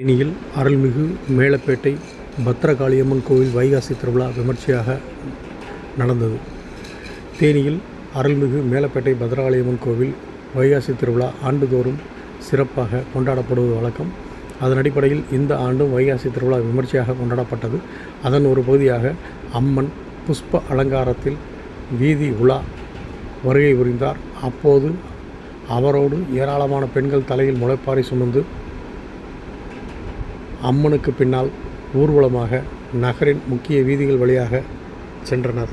தேனியில் அருள்மிகு மேலப்பேட்டை பத்ரகாளியம்மன் கோவில் வைகாசி திருவிழா விமர்சையாக நடந்தது. தேனியில் அருள்மிகு மேலப்பேட்டை பத்ரகாளியம்மன் கோவில் வைகாசி திருவிழா ஆண்டுதோறும் சிறப்பாக கொண்டாடப்படுவது வழக்கம். அதன் அடிப்படையில் இந்த ஆண்டும் வைகாசி திருவிழா விமர்சையாக கொண்டாடப்பட்டது. அதன் ஒரு பகுதியாக அம்மன் புஷ்ப அலங்காரத்தில் வீதி உலா வருகை புரிந்தார். அப்போது அவரோடு ஏராளமான பெண்கள் தலையில் முளைப்பாரி சுமந்து அம்மனுக்கு பின்னால் ஊர்வலமாக நகரின் முக்கிய வீதிகள் வழியாக சென்றனர்.